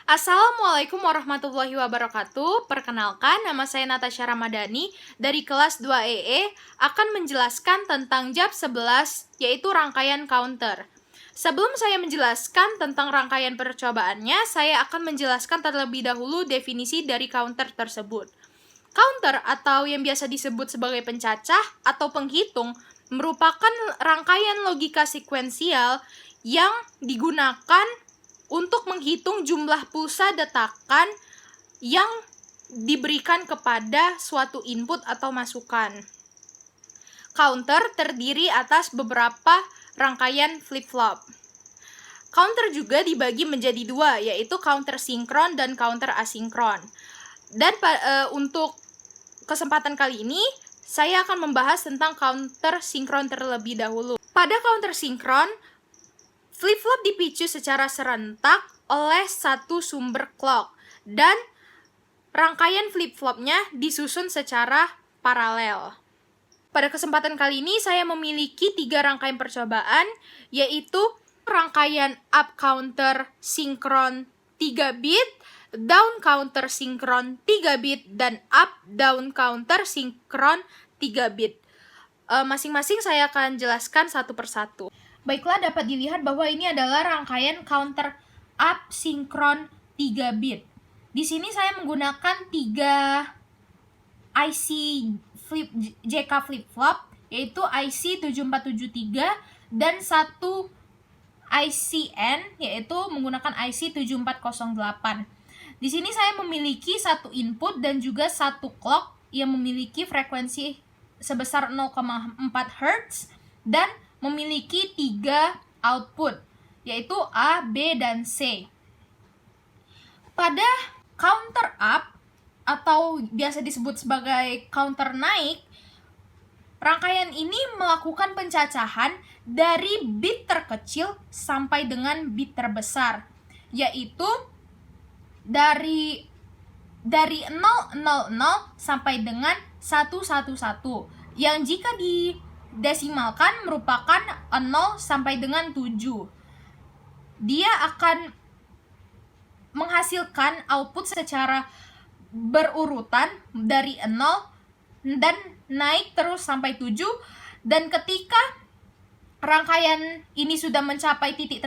Assalamualaikum warahmatullahi wabarakatuh. Perkenalkan, nama saya Natasha Ramadhani dari kelas 2EE akan menjelaskan tentang JAP 11, yaitu rangkaian counter. Sebelum saya menjelaskan tentang rangkaian percobaannya, saya akan menjelaskan terlebih dahulu definisi dari counter tersebut. Counter atau yang biasa disebut sebagai pencacah atau penghitung merupakan rangkaian logika sekuensial yang digunakan untuk menghitung jumlah pulsa detakan yang diberikan kepada suatu input atau masukan. Counter terdiri atas beberapa rangkaian flip-flop. Counter juga dibagi menjadi dua, yaitu counter sinkron dan counter asinkron. Dan untuk kesempatan kali ini, saya akan membahas tentang counter sinkron terlebih dahulu. Pada counter sinkron, flip-flop dipicu secara serentak oleh satu sumber clock, dan rangkaian flip-flopnya disusun secara paralel. Pada kesempatan kali ini, saya memiliki 3 rangkaian percobaan, yaitu rangkaian up counter sinkron 3 bit, down counter sinkron 3 bit, dan up down counter sinkron 3 bit. Masing-masing saya akan jelaskan satu persatu. Baiklah, dapat dilihat bahwa ini adalah rangkaian counter up sinkron 3 bit. Di sini saya menggunakan 3 IC JK flip-flop, yaitu IC 7473 dan 1 ICN, yaitu menggunakan IC 7408. Di sini saya memiliki satu input dan juga satu clock yang memiliki frekuensi sebesar 0,4 Hz dan memiliki 3 output, yaitu A, B, dan C. Pada counter up atau biasa disebut sebagai counter naik, rangkaian ini melakukan pencacahan dari bit terkecil sampai dengan bit terbesar, yaitu dari 000 sampai dengan 111, yang jika desimalkan merupakan 0 sampai dengan 7. Dia akan menghasilkan output secara berurutan dari 0 dan naik terus sampai 7, dan ketika rangkaian ini sudah mencapai titik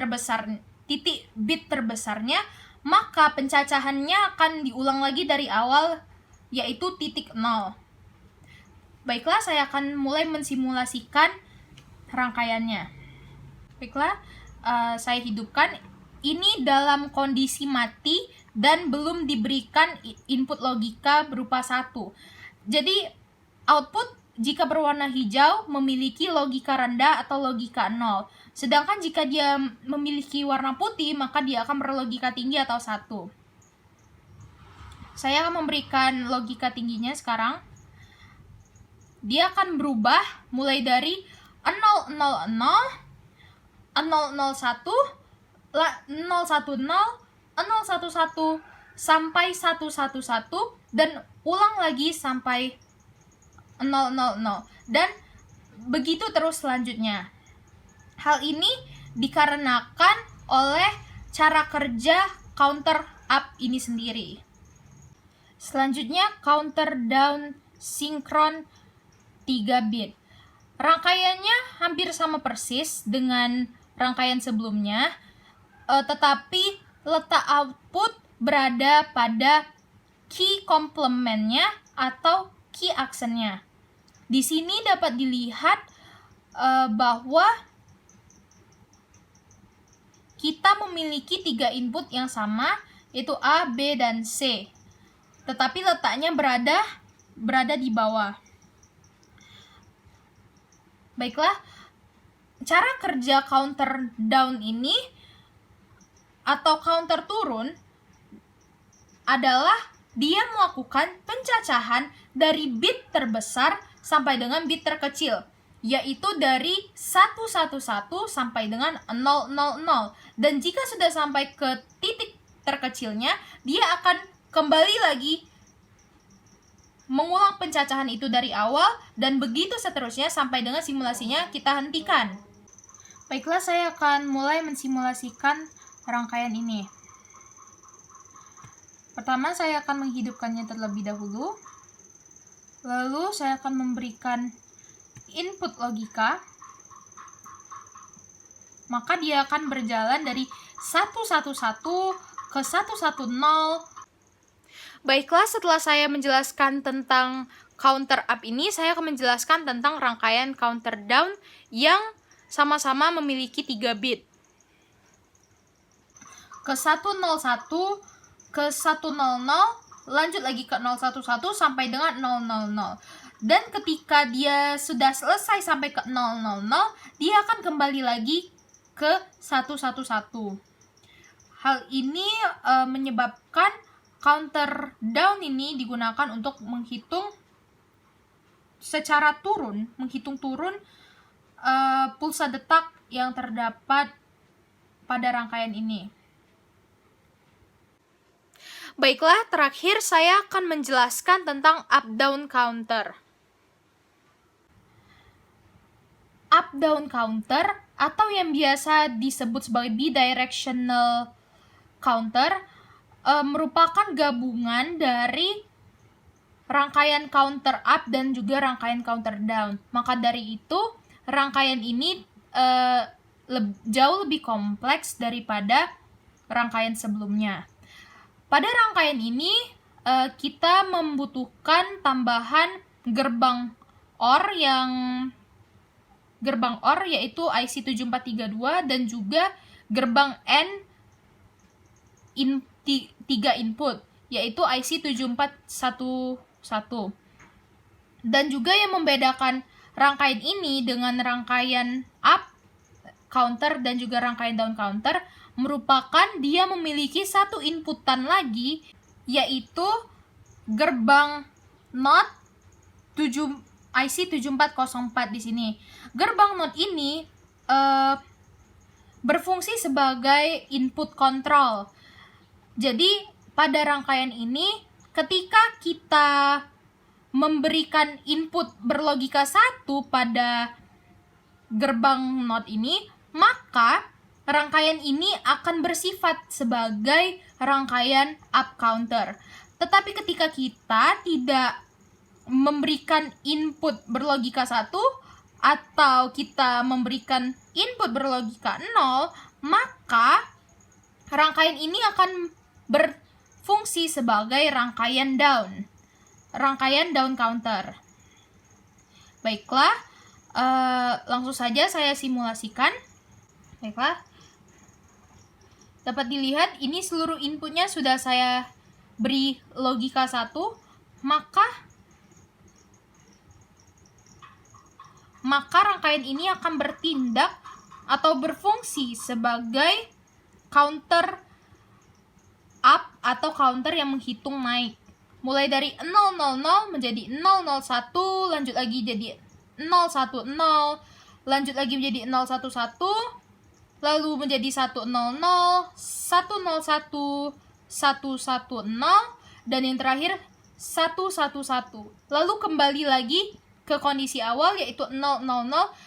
bit terbesarnya, maka pencacahannya akan diulang lagi dari awal, yaitu titik 0. Baiklah, saya akan mulai mensimulasikan rangkaiannya. Baiklah, saya hidupkan. Ini dalam kondisi mati dan belum diberikan input logika berupa 1. Jadi, output jika berwarna hijau memiliki logika rendah atau logika 0. Sedangkan jika dia memiliki warna putih, maka dia akan berlogika tinggi atau 1. Saya akan memberikan logika tingginya sekarang. Dia akan berubah mulai dari 000, 001, 010, 011, sampai 111, dan ulang lagi sampai 000, dan begitu terus selanjutnya. Hal ini dikarenakan oleh cara kerja counter up ini sendiri. Selanjutnya, counter down sinkron 3 bit. Rangkaiannya hampir sama persis dengan rangkaian sebelumnya, tetapi letak output berada pada key complementnya atau key accentnya. Di sini dapat dilihat bahwa kita memiliki 3 input yang sama, yaitu A, B, dan C, tetapi letaknya berada di bawah. Baiklah, cara kerja counter down ini atau counter turun adalah dia melakukan pencacahan dari bit terbesar sampai dengan bit terkecil, yaitu dari 111 sampai dengan 000. Dan jika sudah sampai ke titik terkecilnya, dia akan kembali lagi mengulang pencacahan itu dari awal, dan begitu seterusnya sampai dengan simulasinya kita hentikan. Baiklah, saya akan mulai mensimulasikan rangkaian ini. Pertama, saya akan menghidupkannya terlebih dahulu. Lalu, saya akan memberikan input logika. Maka dia akan berjalan dari 111 ke 110. Baiklah, setelah saya menjelaskan tentang counter up ini, saya akan menjelaskan tentang rangkaian counter down yang sama-sama memiliki 3 bit. Ke 101, ke 100, lanjut lagi ke 011 sampai dengan 000. Dan ketika dia sudah selesai sampai ke 000, dia akan kembali lagi ke 111. Hal ini menyebabkan counter down ini digunakan untuk menghitung secara turun, pulsa detak yang terdapat pada rangkaian ini. Baiklah, terakhir saya akan menjelaskan tentang up-down counter. Up-down counter atau yang biasa disebut sebagai bidirectional counter merupakan gabungan dari rangkaian counter up dan juga rangkaian counter down. Maka dari itu, rangkaian ini jauh lebih kompleks daripada rangkaian sebelumnya. Pada rangkaian ini, kita membutuhkan tambahan gerbang OR yaitu IC7432 dan juga gerbang N 3 input yaitu IC7411. Dan juga yang membedakan rangkaian ini dengan rangkaian up counter dan juga rangkaian down counter merupakan dia memiliki satu inputan lagi, yaitu gerbang NOT IC7404 di sini. Gerbang NOT ini berfungsi sebagai input control. Jadi pada rangkaian ini, ketika kita memberikan input berlogika 1 pada gerbang NOT ini, maka rangkaian ini akan bersifat sebagai rangkaian up counter. Tetapi ketika kita tidak memberikan input berlogika 1 atau kita memberikan input berlogika 0, maka rangkaian ini akan berfungsi sebagai rangkaian down counter. Baiklah, langsung saja saya simulasikan. Baiklah, dapat dilihat ini seluruh inputnya sudah saya beri logika 1, maka rangkaian ini akan bertindak atau berfungsi sebagai counter up atau counter yang menghitung naik. Mulai dari 000 menjadi 001, lanjut lagi jadi 010, lanjut lagi menjadi 011, lalu menjadi 100, 101, 110, dan yang terakhir 111. Lalu kembali lagi ke kondisi awal yaitu 000,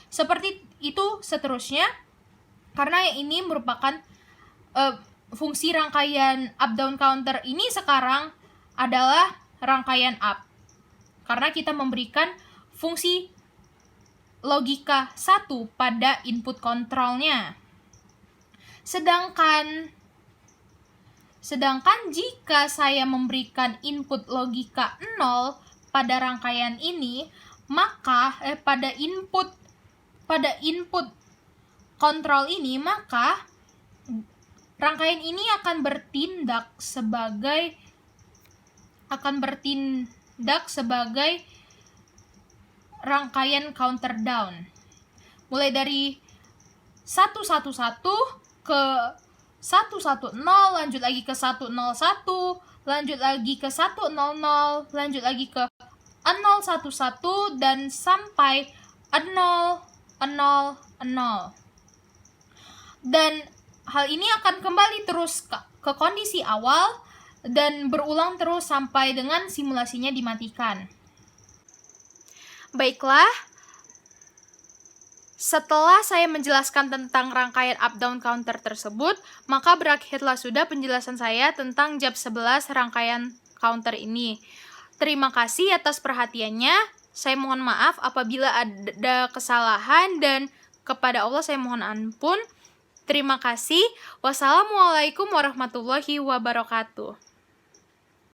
seperti itu seterusnya. Karena yang ini merupakan fungsi rangkaian up down counter ini sekarang adalah rangkaian up. Karena kita memberikan fungsi logika 1 pada input kontrolnya. Sedangkan jika saya memberikan input logika 0 pada rangkaian ini, maka pada input kontrol ini, maka rangkaian ini akan bertindak sebagai rangkaian counter down. Mulai dari 111 ke 110, lanjut lagi ke 101, lanjut lagi ke 100, lanjut lagi ke 011 dan sampai 000. Dan hal ini akan kembali terus ke kondisi awal dan berulang terus sampai dengan simulasinya dimatikan. Baiklah, Setelah saya menjelaskan tentang rangkaian up-down counter tersebut, maka berakhirlah sudah penjelasan saya tentang JAP 11 rangkaian counter ini. Terima kasih atas perhatiannya. Saya mohon maaf apabila ada kesalahan dan kepada Allah saya mohon ampun. Terima kasih. Wassalamualaikum warahmatullahi wabarakatuh.